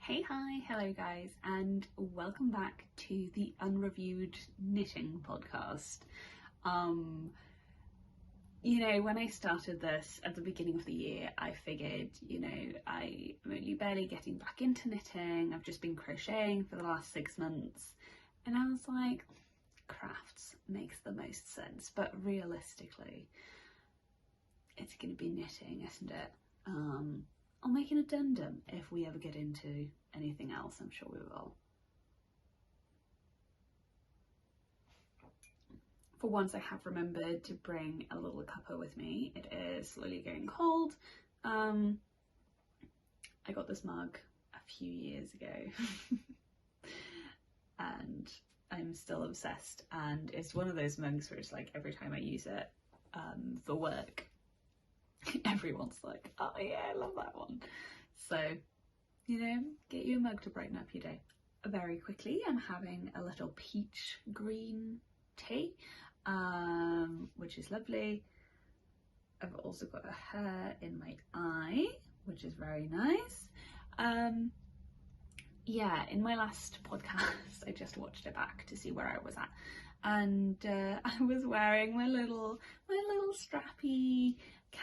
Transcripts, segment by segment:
Hello guys, and welcome back to the Unreviewed knitting podcast. When I started this at the beginning of the year, I figured, I'm only barely getting back into knitting. I've just been crocheting for the last 6 months, and I was like, crafts makes the most sense, but realistically, it's going to be knitting, isn't it? I'll make an addendum if we ever get into anything else. I'm sure we will. For once, I have remembered to bring a little cuppa with me. It is slowly going cold. I got this mug a few years ago and I'm still obsessed, and it's one of those mugs where it's like every time I use it for work, everyone's like, oh yeah, I love that one. So, get you a mug to brighten up your day. Very quickly, I'm having a little peach green tea, which is lovely. I've also got a hair in my eye, which is very nice. In my last podcast, I just watched it back to see where I was at, and I was wearing my little strappy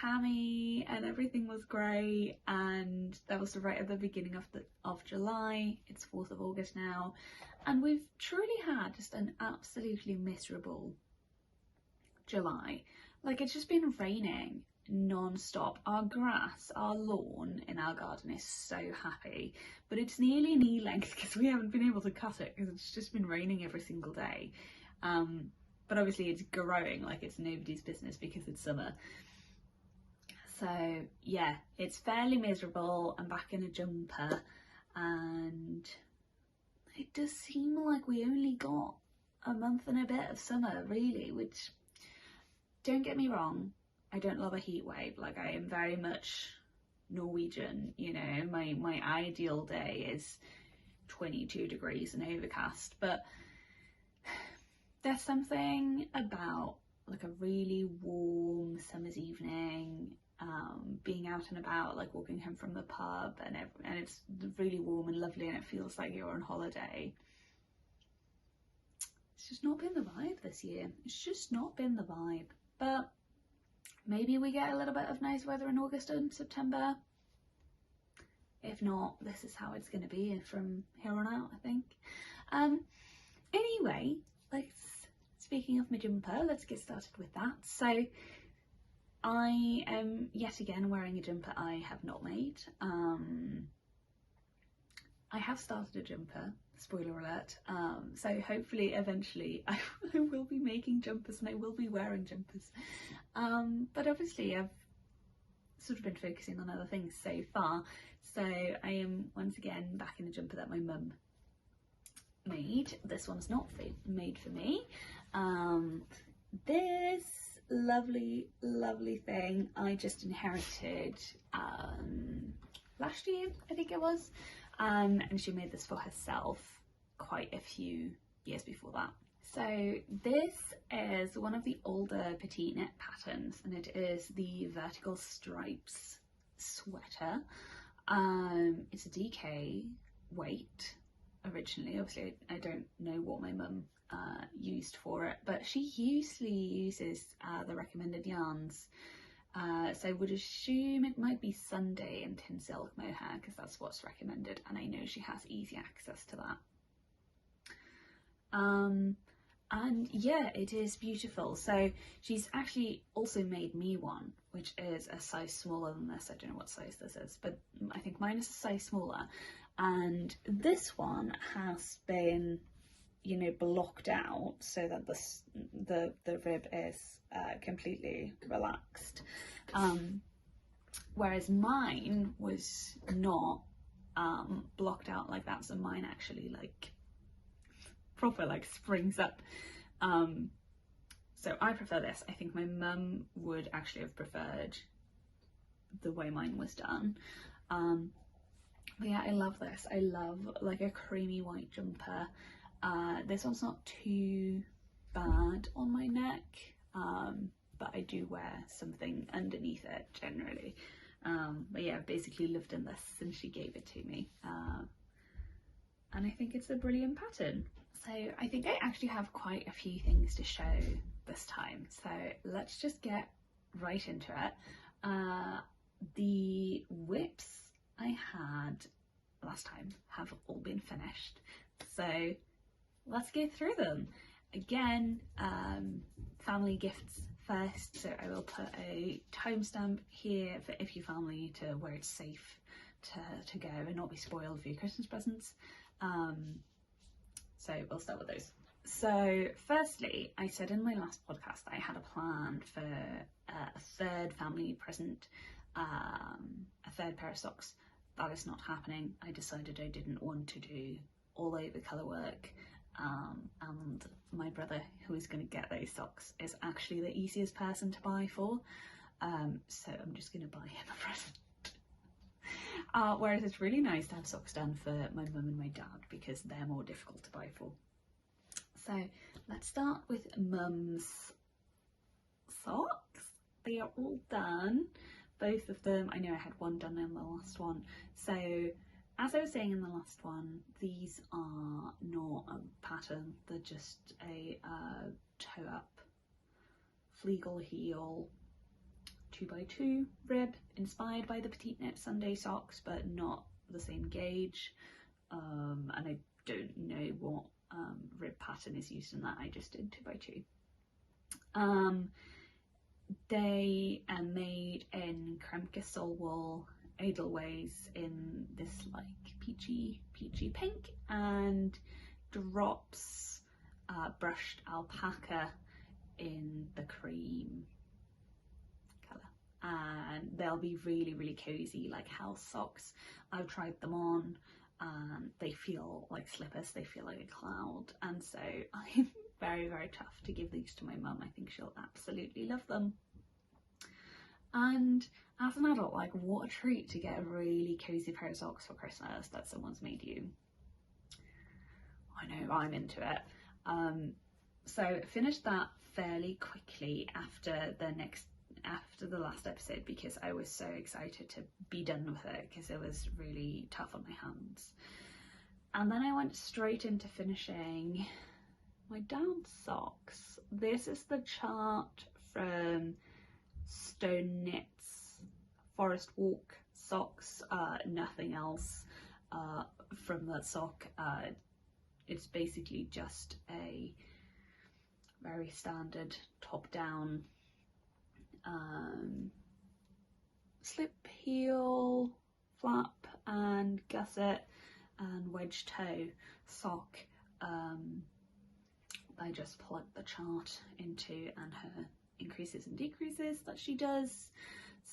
cami, and everything was great, and that was right at the beginning of July. It's 4th of August now, and we've truly had just an absolutely miserable July. Like, it's just been raining non-stop. Our grass, our lawn in our garden is so happy, but it's nearly knee length because we haven't been able to cut it because it's just been raining every single day. But obviously it's growing like it's nobody's business because it's summer. So yeah, it's fairly miserable. I'm back in a jumper, and it does seem like we only got a month and a bit of summer, really, which, don't get me wrong, I don't love a heat wave. Like, I am very much Norwegian, my ideal day is 22 degrees and overcast, but there's something about like a really warm summer's evening, being out and about, like walking home from the pub, and it's really warm and lovely, and it feels like you're on holiday. It's just not been the vibe this year. It's just not been the vibe. But maybe we get a little bit of nice weather in August and September. If not, this is how it's going to be from here on out, I think. Anyway, speaking of my jumper, let's get started with that. So I am yet again wearing a jumper I have not made. I have started a jumper, spoiler alert, so hopefully eventually I will be making jumpers and I will be wearing jumpers. But obviously I've sort of been focusing on other things so far, so I am once again back in a jumper that my mum made. This one's not made for me. This lovely thing I just inherited last year, I think it was, and she made this for herself quite a few years before that. So this is one of the older petite knit patterns, and it is the vertical stripes sweater. It's a DK weight originally. Obviously I don't know what my mum used for it, but she usually uses the recommended yarns, so I would assume it might be Sunday and tin silk mohair because that's what's recommended, and I know she has easy access to that. And yeah, it is beautiful. So she's actually also made me one, which is a size smaller than this. I don't know what size this is, but I think mine is a size smaller, and this one has been blocked out so that the rib is completely relaxed, whereas mine was not blocked out like that. So mine actually proper springs up. So I prefer this. I think my mum would actually have preferred the way mine was done. But yeah, I love this. I love like a creamy white jumper. This one's not too bad on my neck, but I do wear something underneath it generally. But yeah, I've basically lived in this since she gave it to me. and I think it's a brilliant pattern. So I think I actually have quite a few things to show this time, so let's just get right into it. The whips I had last time have all been finished, so let's go through them. Again, family gifts first, so I will put a timestamp here for if your family to where it's safe to go and not be spoiled for your Christmas presents. So we'll start with those. So firstly, I said in my last podcast that I had a plan for a third family present, a third pair of socks. That is not happening. I decided I didn't want to do all over colour work, and my brother, who is going to get those socks, is actually the easiest person to buy for, so I'm just going to buy him a present. Whereas it's really nice to have socks done for my mum and my dad because they're more difficult to buy for. So let's start with mum's socks. They are all done, both of them. I know I had one done in the last one. So as I was saying in the last one, these are not a pattern, they're just a toe up fleagle heel 2x2 rib, inspired by the Petite Knit Sunday socks, but not the same gauge. And I don't know what rib pattern is used in that. I just did 2x2. They are made in Kremke sole wool Edelweiss in this like peachy pink, and Drops brushed alpaca in the cream colour, and they'll be really cozy, like house socks. I've tried them on and they feel like slippers, they feel like a cloud, and so I'm very tough to give these to my mum. I think she'll absolutely love them. And as an adult, like, what a treat to get a really cozy pair of socks for Christmas that someone's made you. I know, I'm into it. So finished that fairly quickly after the last episode, because I was so excited to be done with it because it was really tough on my hands. And then I went straight into finishing my dad's socks. This is the chart from Stone Knit's Forest Walk socks, nothing else from that sock. It's basically just a very standard top down slip heel, flap and gusset and wedge toe sock. I just plugged the chart into and her increases and decreases that she does.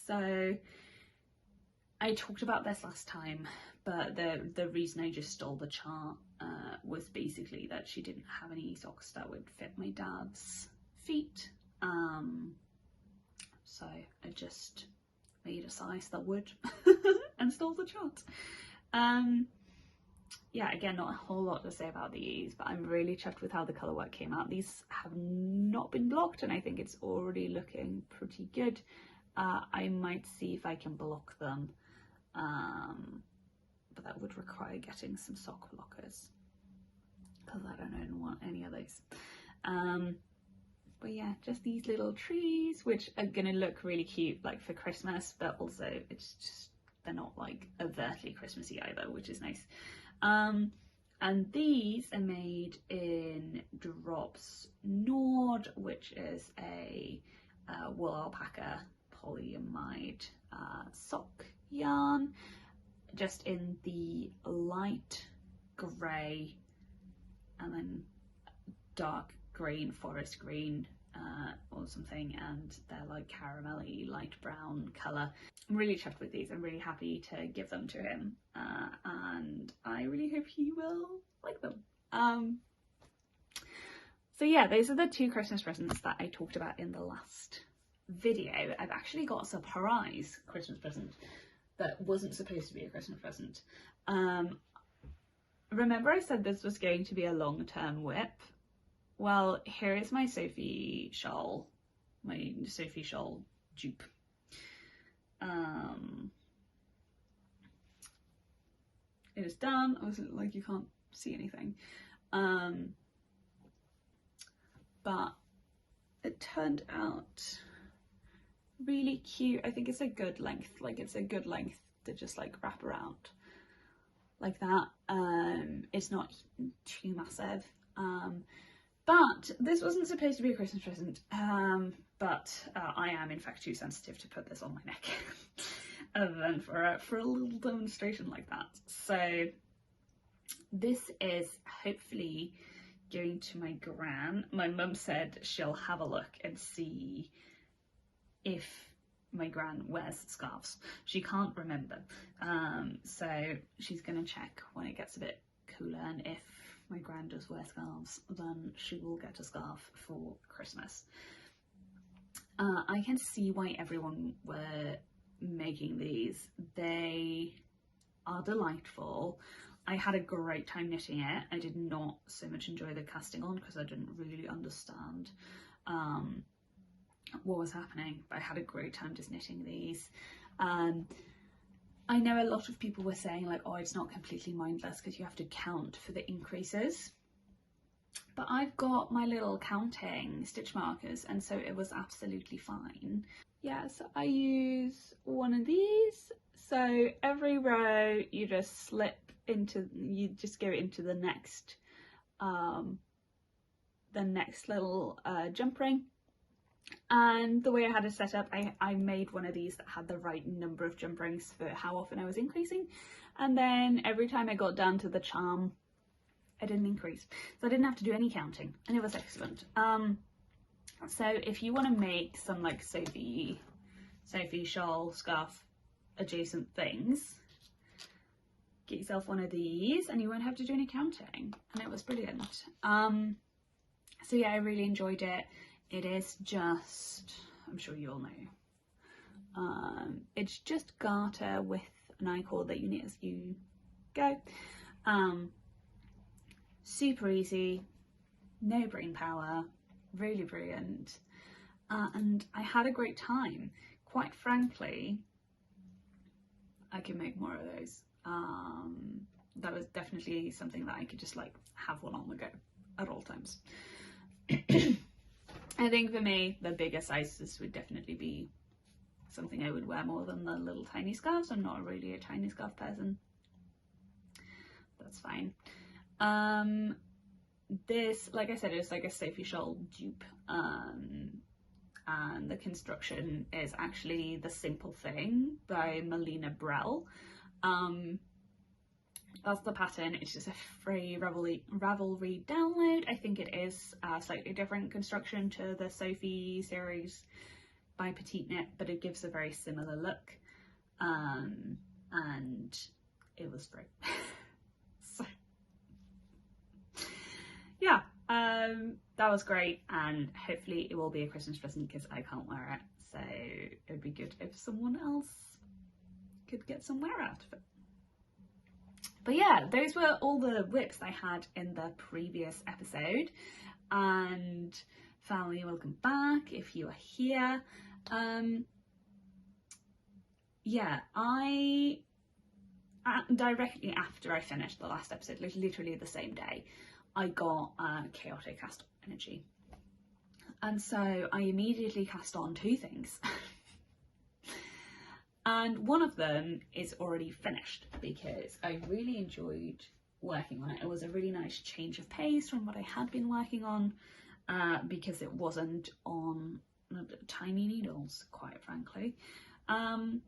So I talked about this last time, but the reason I just stole the chart was basically that she didn't have any socks that would fit my dad's feet, so I just made a size that would and stole the chart. Yeah, again, not a whole lot to say about these, but I'm really chuffed with how the colour work came out. These have not been blocked and I think it's already looking pretty good. I might see if I can block them, but that would require getting some sock blockers because I don't want any of those. But yeah, just these little trees, which are gonna look really cute like for Christmas, but also it's just, they're not like overtly Christmassy either, which is nice. And these are made in Drops Nord, which is a wool alpaca polyamide sock yarn, just in the light grey and then dark green, forest green or something, and they're like caramelly light brown colour. I'm really chuffed with these. I'm really happy to give them to him, and I really hope he will like them. So yeah, those are the two Christmas presents that I talked about in the last video. I've actually got a surprise Christmas present that wasn't supposed to be a Christmas present. Remember I said this was going to be a long-term whip? Well, here is my Sophie shawl, dupe. It is done. I was like, you can't see anything. But it turned out really cute. I think it's a good length, like it's a good length to just like wrap around like that. It's not too massive, but this wasn't supposed to be a Christmas present, but I am in fact too sensitive to put this on my neck other than for a little demonstration like that. So this is hopefully going to my gran. My mum said she'll have a look and see if my gran wears scarves. She can't remember, so she's gonna check when it gets a bit cooler, and if my gran does wear scarves, then she will get a scarf for Christmas. I can see why everyone were making these. They are delightful. I had a great time knitting it. I did not so much enjoy the casting on because I didn't really understand what was happening, but I had a great time just knitting these. I know a lot of people were saying like, oh, it's not completely mindless because you have to count for the increases, but I've got my little counting stitch markers, and so it was absolutely fine. Yeah, so I use one of these. So every row you just slip into, you just go into the next little jump ring. And the way I had it set up, I made one of these that had the right number of jump rings for how often I was increasing, and then every time I got down to the charm I didn't increase, so I didn't have to do any counting, and it was excellent. So if you want to make some like Sophie shawl, scarf adjacent things, get yourself one of these and you won't have to do any counting, and it was brilliant. So yeah, I really enjoyed it. It is just, I'm sure you all know, it's just garter with an I-cord that you knit as you go. Super easy, no brain power, really brilliant, and I had a great time. Quite frankly, I could make more of those. That was definitely something that I could just like have one on the go at all times. I think for me, the bigger sizes would definitely be something I would wear more than the little tiny scarves. I'm not really a tiny scarf person. That's fine. This, like I said, is like a Sophie shawl dupe, and the construction is actually The Simple Thing by Melina Brell. That's the pattern. It's just a free Ravelry download. I think it is a slightly different construction to the Sophie series by Petite Knit, but it gives a very similar look, and it was free. So yeah, that was great, and hopefully it will be a Christmas present because I can't wear it, so it would be good if someone else could get some wear out of it. But yeah, those were all the whips I had in the previous episode, and family, welcome back if you are here. Yeah, I directly after I finished the last episode, like literally the same day, I got chaotic cast on energy, and so I immediately cast on two things. And one of them is already finished because I really enjoyed working on it. It was a really nice change of pace from what I had been working on, because it wasn't on tiny needles, quite frankly. And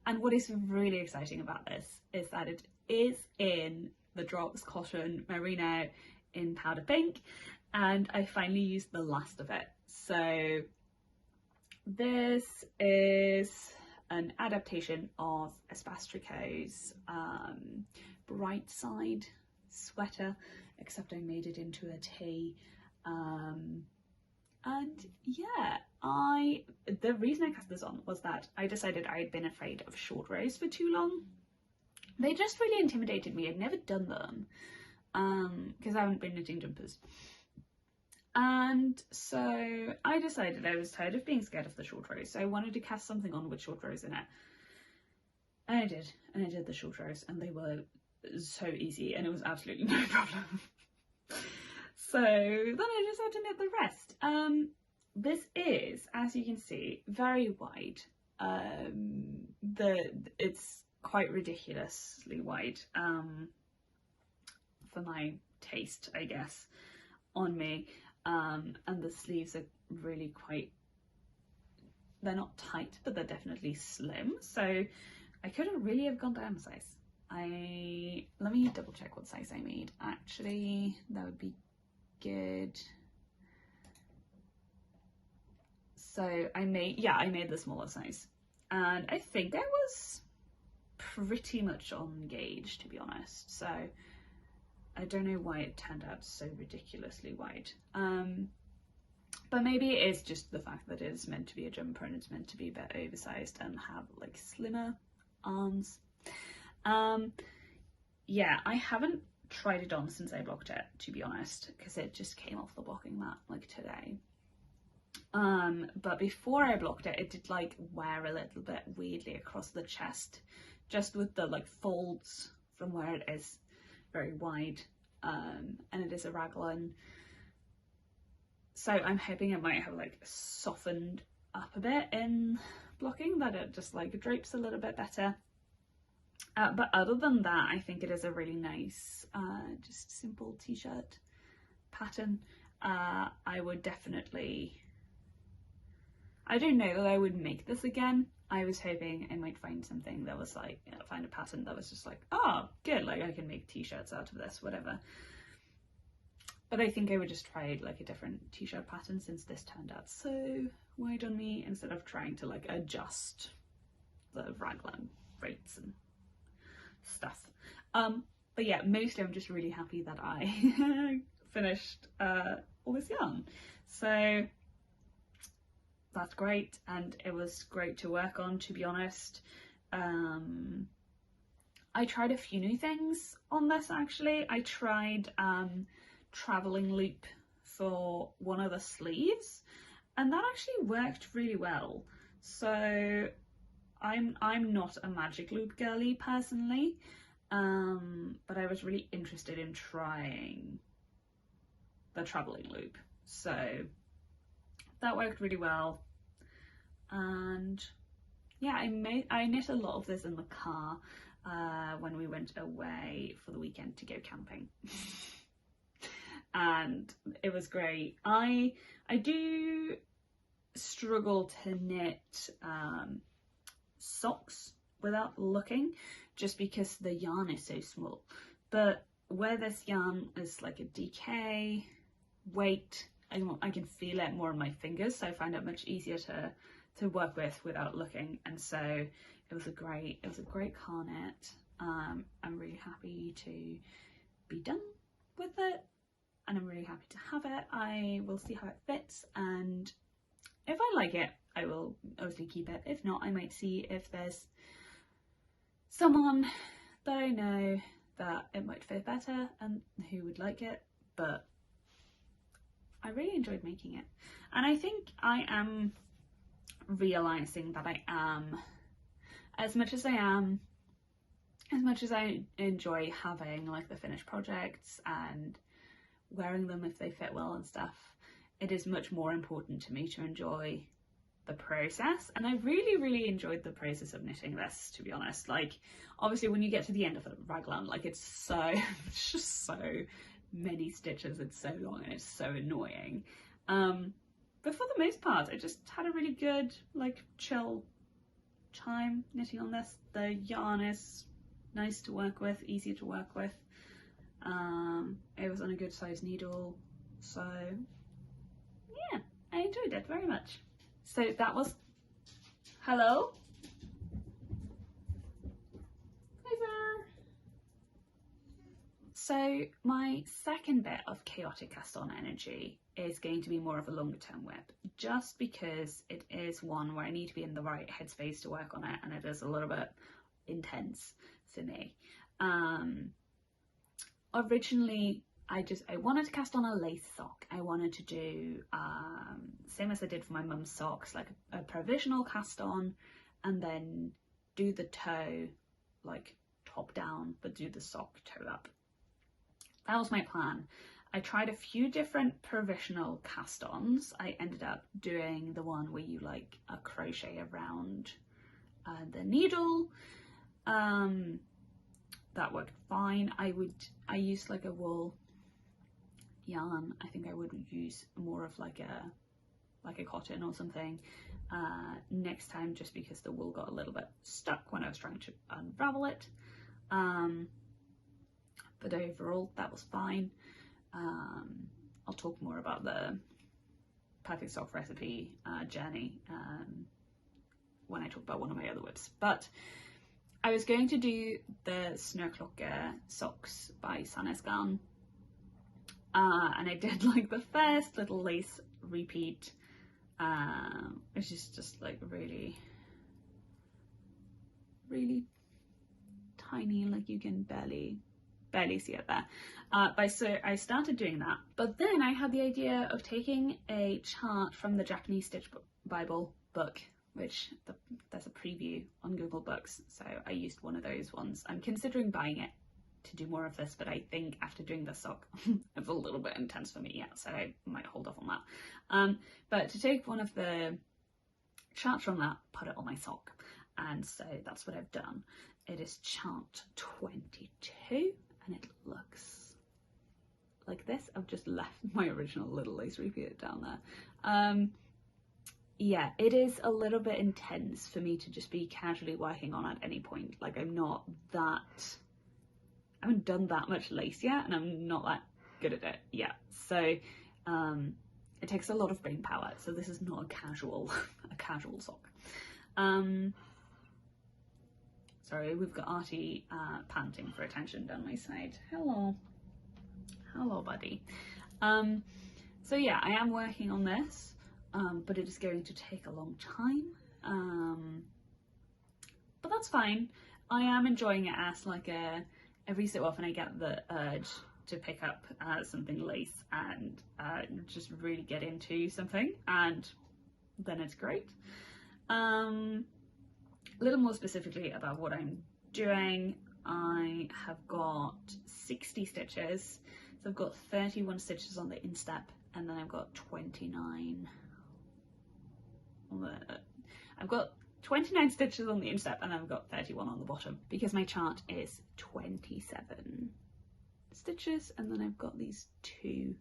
what is really exciting about this is that it is in the Drops Cotton Merino in powder pink, and I finally used the last of it. So this is an adaptation of Espace Tricot's Bright Side sweater, except I made it into a tee. And yeah, the reason I cast this on was that I decided I had been afraid of short rows for too long. They just really intimidated me. I'd never done them because I haven't been knitting jumpers. And so I decided I was tired of being scared of the short rows, so I wanted to cast something on with short rows in it. And I did the short rows, and they were so easy, and it was absolutely no problem. So then I just had to knit the rest. This is, as you can see, very wide. It's quite ridiculously wide for my taste, I guess, on me. And the sleeves are really quite, they're not tight, but they're definitely slim. So I couldn't really have gone down a size. Let me double check what size I made. Actually, that would be good. So I made the smaller size, and I think I was pretty much on gauge, to be honest. So I don't know why it turned out so ridiculously wide. But maybe it is just the fact that it is meant to be a jumper and it's meant to be a bit oversized and have like slimmer arms. Yeah, I haven't tried it on since I blocked it, to be honest, because it just came off the blocking mat like today. But before I blocked it, it did like wear a little bit weirdly across the chest, just with the like folds from where it is very wide, and it is a raglan. So I'm hoping it might have like softened up a bit in blocking, that it just like drapes a little bit better. But other than that, I think it is a really nice, just simple t-shirt pattern. I would definitely, I don't know that I would make this again. I was hoping I might find something that was like, find a pattern that was just like, oh, good, like I can make t-shirts out of this, whatever. But I think I would just try like a different t-shirt pattern, since this turned out so wide on me, instead of trying to like adjust the raglan rates and stuff. But yeah, mostly I'm just really happy that I finished all this yarn. So that's great, and it was great to work on, to be honest. I tried a few new things on this actually. I tried traveling loop for one of the sleeves, and that actually worked really well. So I'm not a magic loop girly personally, but I was really interested in trying the traveling loop, so that worked really well. And yeah, I knit a lot of this in the car when we went away for the weekend to go camping. And it was great. I do struggle to knit socks without looking, just because the yarn is so small. But where this yarn is like a DK weight, I can feel it more on my fingers, so I find it much easier to work with without looking. And so it was a great car knit. I'm really happy to be done with it, and I'm really happy to have it. I will see how it fits, and if I like it, I will obviously keep it. If not, I might see if there's someone that I know that it might fit better and who would like it. But I really enjoyed making it, and I think I am realizing that I am, as much as I enjoy having like the finished projects and wearing them if they fit well and stuff, it is much more important to me to enjoy the process. And I really enjoyed the process of knitting this, to be honest. Like, obviously when you get to the end of a raglan, like it's just so many stitches, it's so long and it's so annoying, but for the most part I just had a really good like chill time knitting on this. The yarn is nice to work with, easy to work with. It was on a good size needle, so yeah, I enjoyed it very much. So that was, hello? Hi there. So my second bit of chaotic cast on energy is going to be more of a longer term whip, just because it is one where I need to be in the right headspace to work on it, and it is a little bit intense for me. Originally I wanted to cast on a lace sock. I wanted to do same as I did for my mum's socks, like a provisional cast on, and then do the toe like top down but do the sock toe up. That was my plan. I tried a few different provisional cast-ons. I ended up doing the one where you like a crochet around the needle. That worked fine. I used like a wool yarn. I think I would use more of like a cotton or something next time, just because the wool got a little bit stuck when I was trying to unravel it. But overall that was fine. I'll talk more about the perfect sock recipe journey when I talk about one of my other whips. But I was going to do the Snurklokke socks by Sandnes, and I did like the first little lace repeat, which is just like really tiny, like you can barely see it there. So I started doing that, but then I had the idea of taking a chart from the Japanese Stitch Bible book, which there's a preview on Google Books, so I used one of those ones. I'm considering buying it to do more of this, but I think after doing the sock it's a little bit intense for me yet, so I might hold off on that. But to take one of the charts from that, put it on my sock, and so that's what I've done. It is chart 22 and it looks like this. I've just left my original little lace repeat down there. Yeah, it is a little bit intense for me to just be casually working on at any point. Like I haven't done that much lace yet, and I'm not that good at it yet. So it takes a lot of brain power. So this is not a casual sock. Sorry, we've got Artie panting for attention down my side. Hello, buddy. So yeah, I am working on this, but it is going to take a long time. But that's fine. I am enjoying it as like every so often I get the urge to pick up something lace and just really get into something, and then it's great. A little more specifically about what I'm doing, I have got 60 stitches, so I've got 31 stitches on the instep, and then I've got 29 on the, I've got 29 stitches on the instep, and then I've got 31 on the bottom, because my chart is 27 stitches, and then I've got these two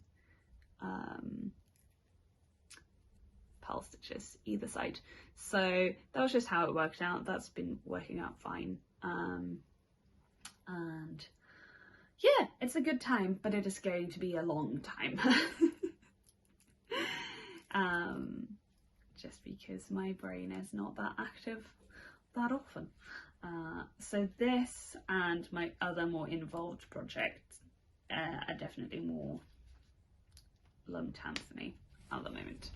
purl stitches either side. So that was just how it worked out. That's been working out fine. And yeah, it's a good time, but it is going to be a long time. Just because my brain is not that active that often. So this and my other more involved projects are definitely more long term for me at the moment.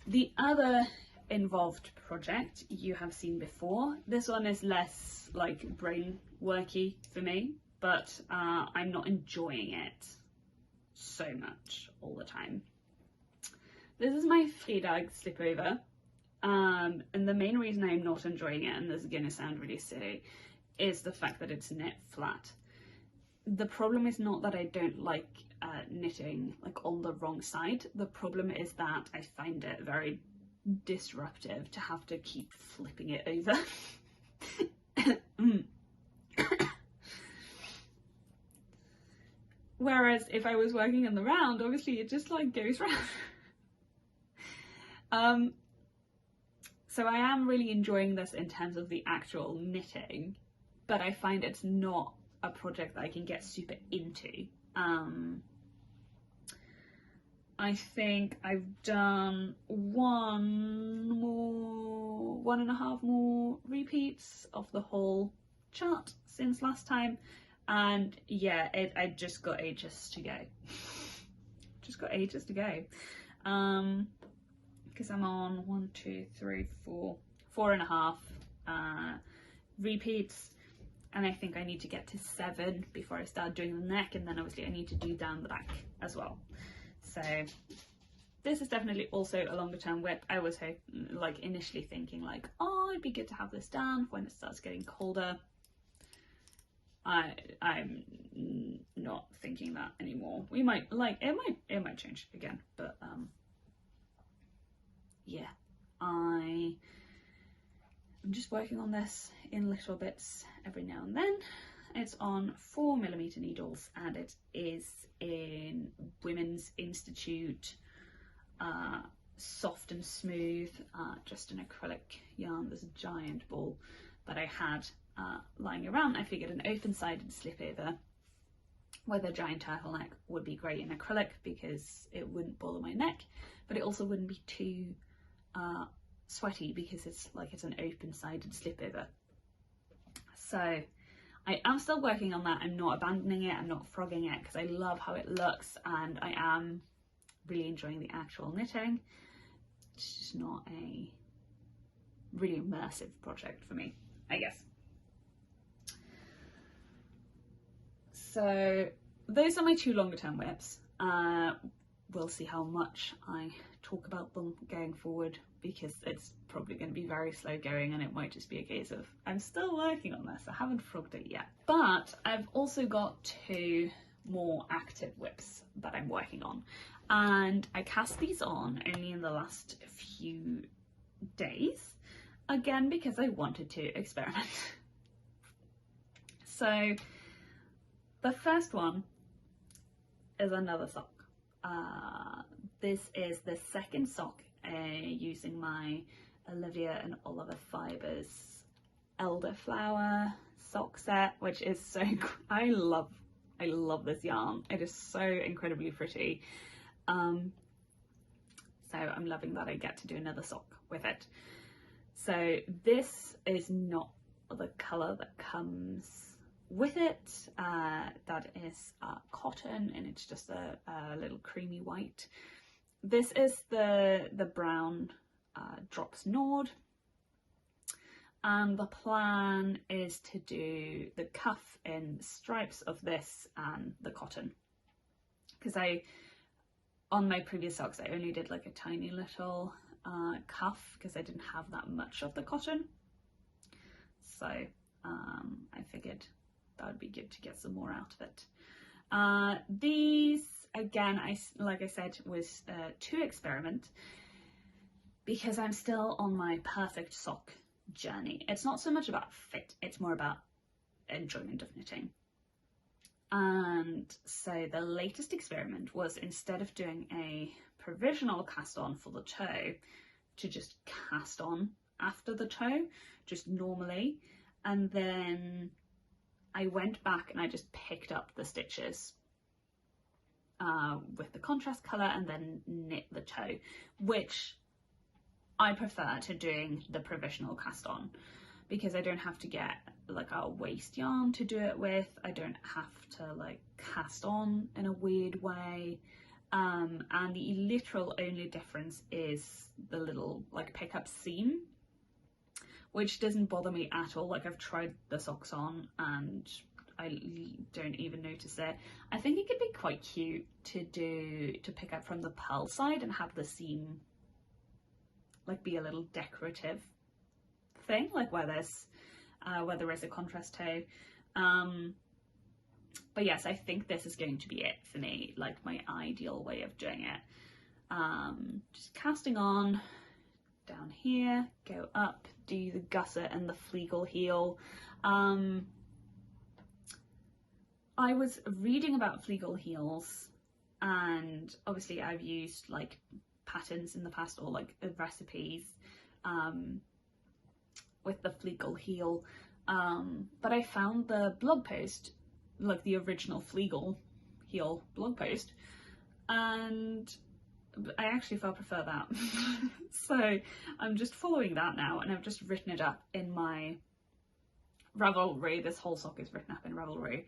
The other involved project you have seen before. This one is less like brain worky for me, but I'm not enjoying it so much all the time. This is my Fredag slipover, and the main reason I'm not enjoying it, and this is going to sound really silly, is the fact that it's knit flat. The problem is not that I don't like knitting like on the wrong side. The problem is that I find it very disruptive to have to keep flipping it over. Whereas if I was working in the round, obviously it just like goes round. So I am really enjoying this in terms of the actual knitting, but I find it's not a project that I can get super into. I think I've done one and a half more repeats of the whole chart since last time, and yeah, I just got ages to go. Just got ages to go. Because I'm on 1, 2, 3, 4 and a half repeats. And I think I need to get to 7 before I start doing the neck, and then obviously I need to do down the back as well. So this is definitely also a longer term whip. I was like initially thinking like, oh, it'd be good to have this done when it starts getting colder. I'm not thinking that anymore. We might, like, it might change again, but yeah, I'm just working on this in little bits every now and then. It's on 4mm needles, and it is in Women's Institute soft and smooth, just an acrylic yarn. There's a giant ball that I had lying around. I figured an open-sided slip over with a giant turtleneck would be great in acrylic because it wouldn't bother my neck, but it also wouldn't be too sweaty because it's an open-sided slip over. So I am still working on that. I'm not abandoning it, I'm not frogging it, because I love how it looks and I am really enjoying the actual knitting. It's just not a really immersive project for me, I guess. So those are my 2 longer term whips. We'll see how much I talk about them going forward, because it's probably going to be very slow going and it might just be a case of I'm still working on this, I haven't frogged it yet. But I've also got 2 more active whips that I'm working on, and I cast these on only in the last few days, again because I wanted to experiment. So the first one is another sock. This is the second sock using my Olivia and Oliver Fibres Elderflower sock set, which is so I love this yarn. It is so incredibly pretty. So I'm loving that I get to do another sock with it. So this is not the colour that comes with it. That is cotton, and it's just a little creamy white. This is the brown Drops Nord, and the plan is to do the cuff in stripes of this and the cotton, because on my previous socks I only did like a tiny little cuff because I didn't have that much of the cotton, so I figured that would be good to get some more out of it. These, again, like I said, was to experiment, because I'm still on my perfect sock journey. It's not so much about fit, it's more about enjoyment of knitting. And so the latest experiment was, instead of doing a provisional cast on for the toe, to just cast on after the toe, just normally, and then I went back and I just picked up the stitches with the contrast colour and then knit the toe, which I prefer to doing the provisional cast on, because I don't have to get like a waste yarn to do it with. I don't have to like cast on in a weird way, and the literal only difference is the little like pickup seam, which doesn't bother me at all. Like, I've tried the socks on and I don't even notice it. I think it could be quite cute to pick up from the purl side and have the seam like be a little decorative thing, like where there is a contrast toe. But yes, I think this is going to be it for me, like my ideal way of doing it. Just casting on down here, go up, do the gusset and the fleagle heel. I was reading about fleagle heels, and obviously I've used like patterns in the past, or like recipes with the fleagle heel, but I found the blog post, like the original fleagle heel blog post, and I actually far prefer that. So I'm just following that now, and I've just written it up in my Ravelry. This whole sock is written up in Ravelry,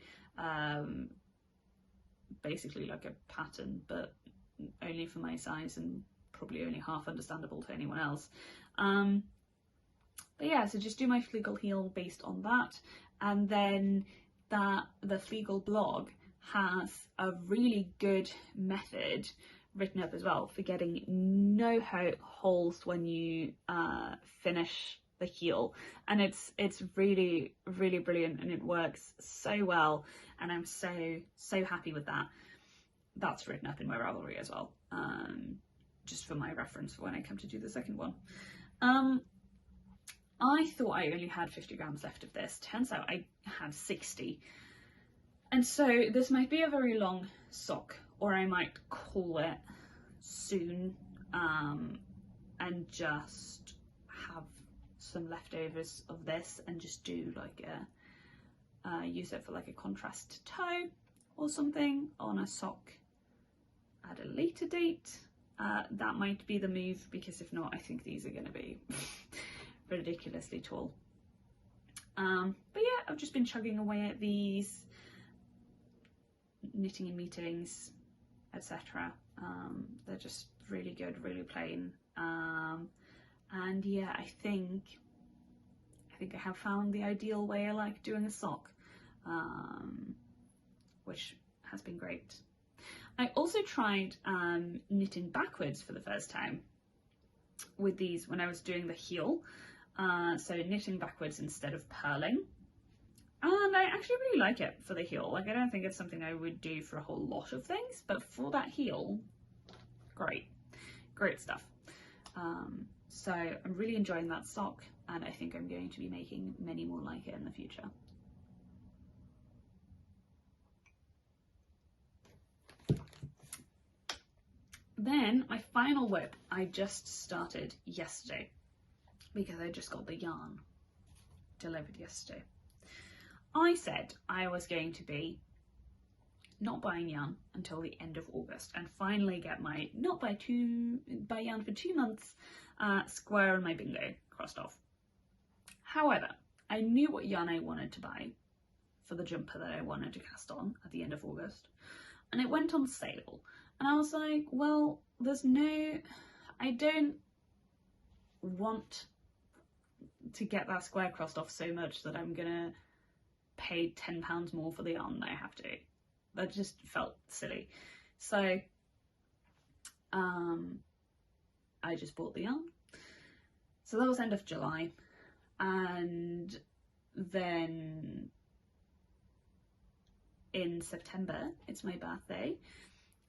basically like a pattern, but only for my size and probably only half understandable to anyone else. But yeah, so just do my fleagle heel based on that, and then the fleagle blog has a really good method written up as well for getting no holes when you finish the heel, and it's really, really brilliant, and it works so well, and I'm so happy with that. That's written up in my Ravelry as well, just for my reference for when I come to do the second one. I thought I only had 50 grams left of this. Turns out I had 60. And so this might be a very long sock, or I might call it soon, and just have some leftovers of this and just do like use it for like a contrast toe or something on a sock at a later date. That might be the move, because if not, I think these are going to be ridiculously tall. But yeah, I've just been chugging away at these, knitting in meetings, etc. They're just really good, really plain, and yeah, I think I have found the ideal way I like doing a sock, which has been great. I also tried knitting backwards for the first time with these when I was doing the heel, so knitting backwards instead of purling, and I actually really like it for the heel. Like, I don't think it's something I would do for a whole lot of things, but for that heel, great stuff. So I'm really enjoying that sock, and I think I'm going to be making many more like it in the future. Then my final whip I just started yesterday, because I just got the yarn delivered yesterday. I said I was going to be not buying yarn until the end of August, and finally get my not buy yarn for 2 months square on my bingo crossed off. However, I knew what yarn I wanted to buy for the jumper that I wanted to cast on at the end of August, and it went on sale, and I was like, well, I don't want to get that square crossed off so much that I'm gonna pay £10 more for the yarn than I have to. That just felt silly. So I just bought the yarn. So that was end of July, and then in September it's my birthday,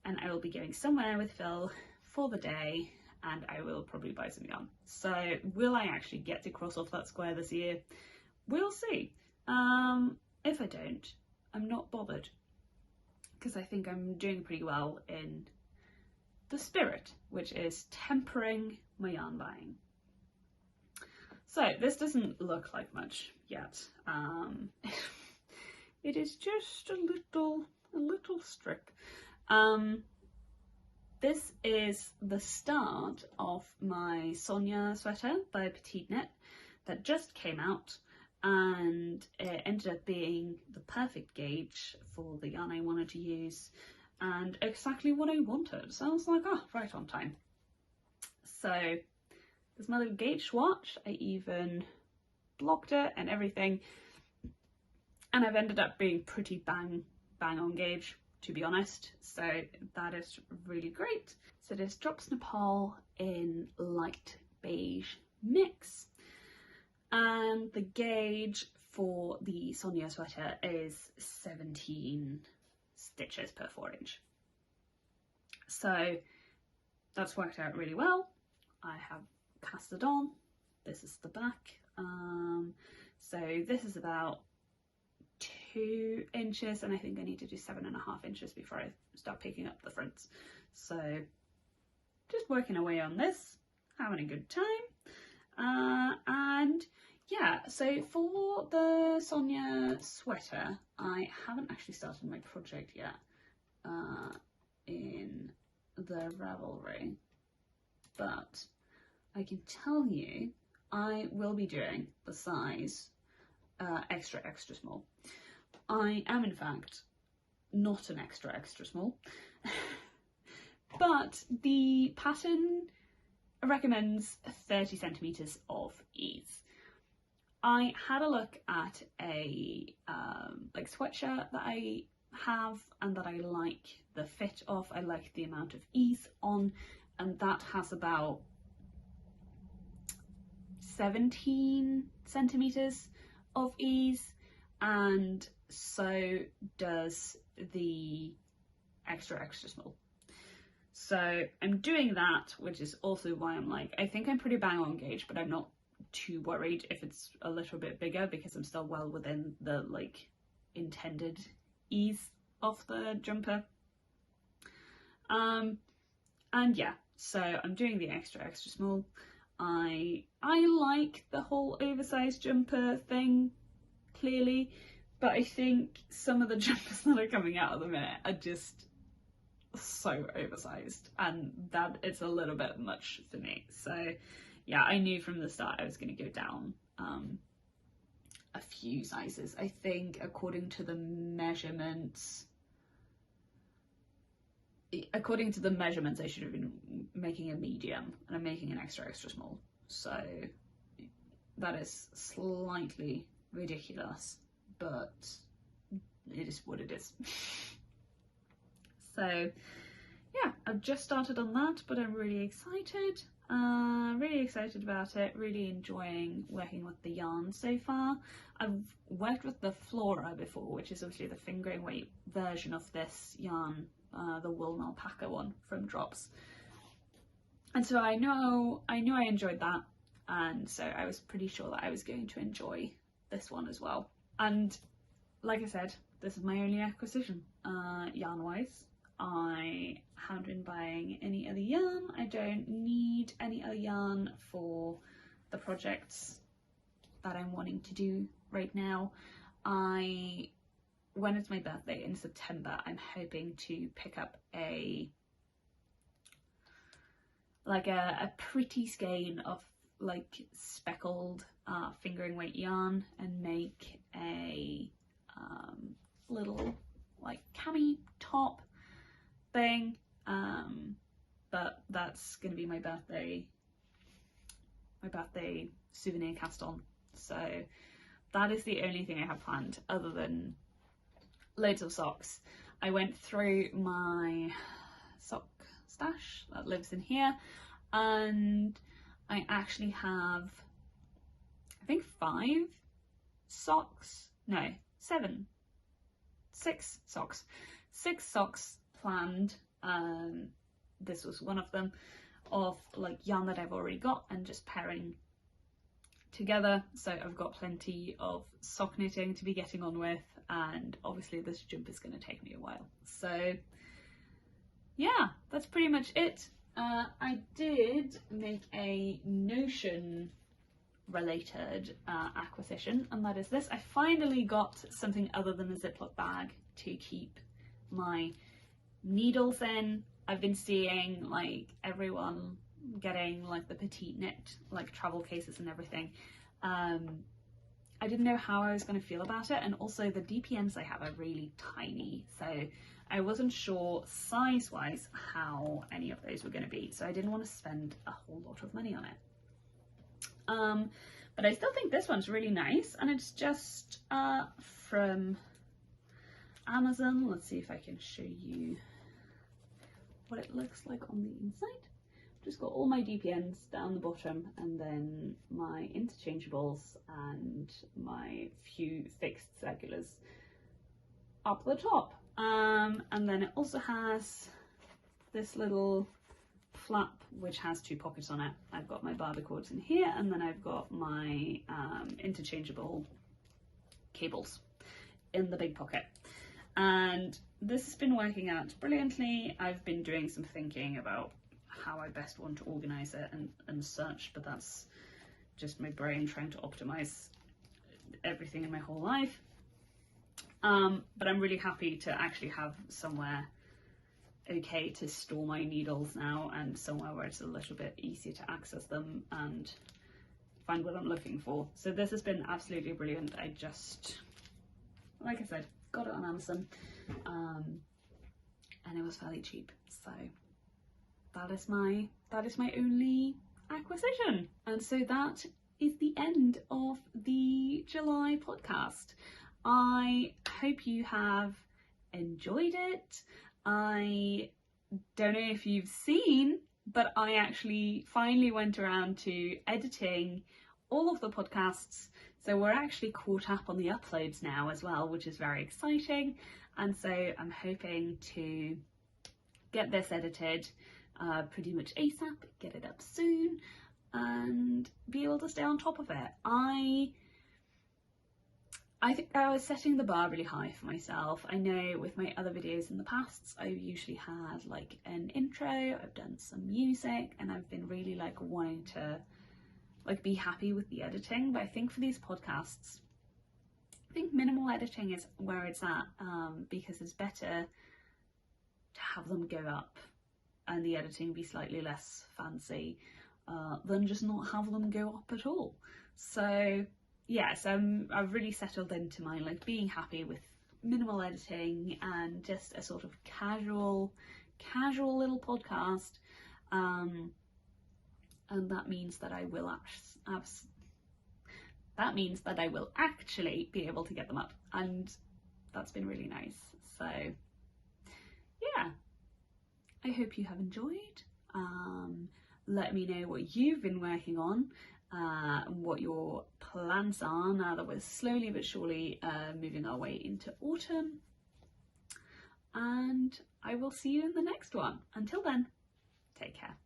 and I will be going somewhere with Phil for the day, and I will probably buy some yarn. So will I actually get to cross off that square this year? We'll see. If I don't, I'm not bothered, because I think I'm doing pretty well in the spirit, which is tempering my yarn buying. So this doesn't look like much yet. It is just a little strip. This is the start of my Sonia sweater by Petite Knit that just came out, and it ended up being the perfect gauge for the yarn I wanted to use and exactly what I wanted. So I was like, oh, right on time. So there's my little gauge swatch. I even blocked it and everything, and I've ended up being pretty bang on gauge, to be honest. So that is really great. So this drops Nepal in light beige mix, and the gauge for the Sonia sweater is 17 stitches per 4 inch. So that's worked out really well. I have cast it on. This is the back. So this is about 2 inches, and I think I need to do 7.5 inches before I start picking up the fronts. So just working away on this, having a good time. And yeah, so for the Sonia sweater, I haven't actually started my project yet in the Ravelry, but I can tell you I will be doing the size extra small. I am in fact not an extra small, but the pattern recommends 30 centimeters of ease. I had a look at a like sweatshirt that I have and that I like the fit of. I like the amount of ease on, and that has about 17 centimeters of ease, and so does the extra small. So I'm doing that, which is also why I'm like, I think I'm pretty bang on gauge, but I'm not too worried if it's a little bit bigger, because I'm still well within the like intended ease of the jumper. And yeah, so I'm doing the extra small. I like the whole oversized jumper thing, clearly, but I think some of the jumpers that are coming out at the minute are just so oversized, and that it's a little bit much for me. So yeah, I knew from the start I was going to go down a few sizes. I think according to the measurements I should have been making a medium, and I'm making an extra small, so that is slightly ridiculous, but it is what it is. So yeah, I've just started on that, but I'm really excited about it, really enjoying working with the yarn so far. I've worked with the Flora before, which is obviously the fingering weight version of this yarn, the wool alpaca one from Drops, and so I know I enjoyed that, and so I was pretty sure that I was going to enjoy this one as well. And like I said, this is my only acquisition yarn wise. I haven't been buying any other yarn. I don't need any other yarn for the projects that I'm wanting to do right now. When it's my birthday in September, I'm hoping to pick up a pretty skein of like speckled fingering weight yarn and make a little like cami top thing, but that's gonna be my birthday souvenir cast on. So that is the only thing I have planned, other than loads of socks. I went through my sock stash that lives in here, and I actually have, I think 6 socks planned. This was one of them, of like yarn that I've already got and just pairing together. So I've got plenty of sock knitting to be getting on with, and obviously this jump is going to take me a while. So yeah, that's pretty much it. I did make a Notion related acquisition, and that is this. I finally got something other than a Ziploc bag to keep my needles in. I've been seeing like everyone getting like the petite knit like travel cases and everything. I didn't know how I was going to feel about it, and also the DPNs I have are really tiny, so I wasn't sure size wise how any of those were going to be, so I didn't want to spend a whole lot of money on it. But I still think this one's really nice, and it's just from Amazon. Let's see if I can show you what it looks like on the inside. Just got all my DPNs down the bottom, and then my interchangeables and my few fixed circulars up the top. And then it also has this little flap which has 2 pockets on it. I've got my barber cords in here, and then I've got my interchangeable cables in the big pocket. And this has been working out brilliantly. I've been doing some thinking about how I best want to organize it and such, but that's just my brain trying to optimize everything in my whole life. But I'm really happy to actually have somewhere okay to store my needles now, and somewhere where it's a little bit easier to access them and find what I'm looking for. So this has been absolutely brilliant. I just, like I said, got it on Amazon, and it was fairly cheap. So that is my only acquisition. And so that is the end of the July podcast. I hope you have enjoyed it. I don't know if you've seen, but I actually finally went around to editing all of the podcasts. So we're actually caught up on the uploads now as well, which is very exciting. And so I'm hoping to get this edited pretty much ASAP, get it up soon, and be able to stay on top of it. I think I was setting the bar really high for myself. I know with my other videos in the past, I've usually had like an intro, I've done some music, and I've been really like wanting to like be happy with the editing. But I think for these podcasts, I think minimal editing is where it's at, because it's better to have them go up and the editing be slightly less fancy than just not have them go up at all. So yes, I've really settled into my like being happy with minimal editing and just a sort of casual little podcast, and that means that I will actually be able to get them up, and that's been really nice. So yeah, I hope you have enjoyed. Let me know what you've been working on, and what your plans are now that we're slowly but surely moving our way into autumn. And I will see you in the next one. Until then, take care.